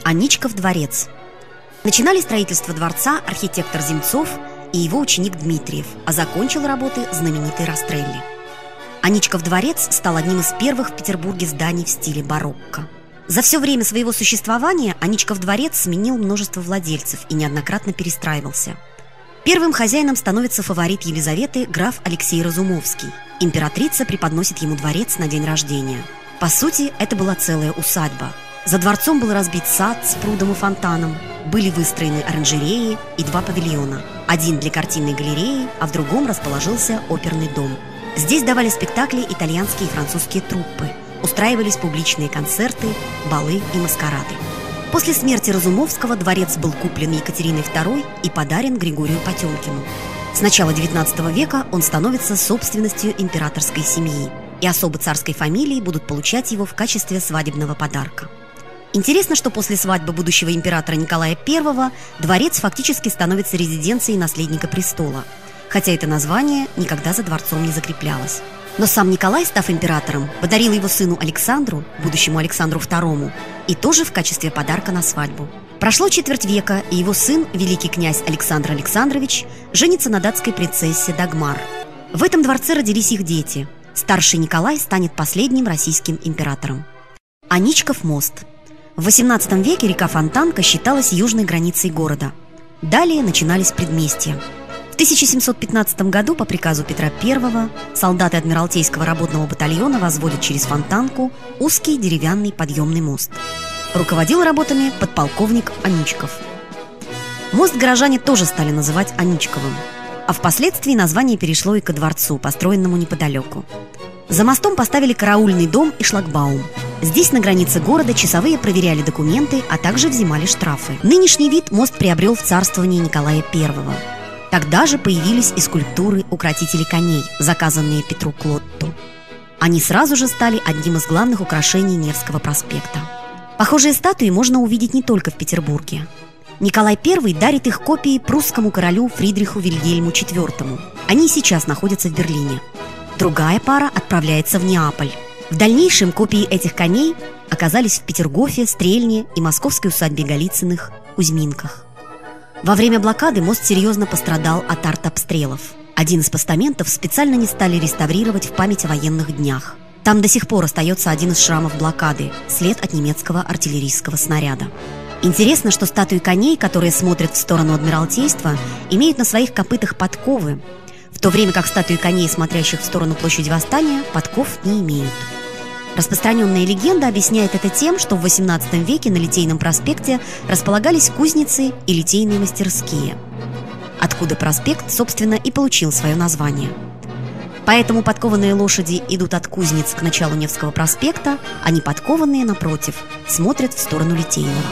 Аничков дворец. Начинали строительство дворца архитектор Земцов и его ученик Дмитриев, а закончил работы знаменитый Растрелли. Аничков дворец стал одним из первых в Петербурге зданий в стиле барокко. За все время своего существования Аничков дворец сменил множество владельцев и неоднократно перестраивался. Первым хозяином становится фаворит Елизаветы граф Алексей Разумовский. Императрица преподносит ему дворец на день рождения. По сути, это была целая усадьба. За дворцом был разбит сад с прудом и фонтаном, были выстроены оранжереи и 2 павильона. Один для картинной галереи, а в другом расположился оперный дом. Здесь давали спектакли итальянские и французские труппы, устраивались публичные концерты, балы и маскарады. После смерти Разумовского дворец был куплен Екатериной II и подарен Григорию Потемкину. С начала XIX века он становится собственностью императорской семьи, и особы царской фамилии будут получать его в качестве свадебного подарка. Интересно, что после свадьбы будущего императора Николая I дворец фактически становится резиденцией наследника престола, хотя это название никогда за дворцом не закреплялось. Но сам Николай, став императором, подарил его сыну Александру, будущему Александру II, и тоже в качестве подарка на свадьбу. Прошло четверть века, и его сын, великий князь Александр Александрович, женится на датской принцессе Дагмар. В этом дворце родились их дети. Старший Николай станет последним российским императором. Аничков мост. В XVIII веке река Фонтанка считалась южной границей города. Далее начинались предместья. В 1715 году по приказу Петра I солдаты Адмиралтейского работного батальона возводят через Фонтанку узкий деревянный подъемный мост. Руководил работами подполковник Аничков. Мост горожане тоже стали называть Аничковым, а впоследствии название перешло и ко дворцу, построенному неподалеку. За мостом поставили караульный дом и шлагбаум. Здесь на границе города часовые проверяли документы, а также взимали штрафы. Нынешний вид мост приобрел в царствовании Николая I. Тогда же появились и скульптуры укротителей коней, заказанные Петру Клотту. Они сразу же стали одним из главных украшений Невского проспекта. Похожие статуи можно увидеть не только в Петербурге. Николай I дарит их копии прусскому королю Фридриху Вильгельму IV. Они и сейчас находятся в Берлине. Другая пара отправляется в Неаполь. В дальнейшем копии этих коней оказались в Петергофе, Стрельне и московской усадьбе Голицыных Кузьминках. Во время блокады мост серьезно пострадал от артобстрелов. Один из постаментов специально не стали реставрировать в память о военных днях. Там до сих пор остается один из шрамов блокады – след от немецкого артиллерийского снаряда. Интересно, что статуи коней, которые смотрят в сторону Адмиралтейства, имеют на своих копытах подковы, в то время как статуи коней, смотрящих в сторону площади Восстания, подков не имеют. Распространенная легенда объясняет это тем, что в XVIII веке на Литейном проспекте располагались кузницы и литейные мастерские, откуда проспект, собственно, и получил свое название. Поэтому подкованные лошади идут от кузниц к началу Невского проспекта, а неподкованные, напротив, смотрят в сторону Литейного.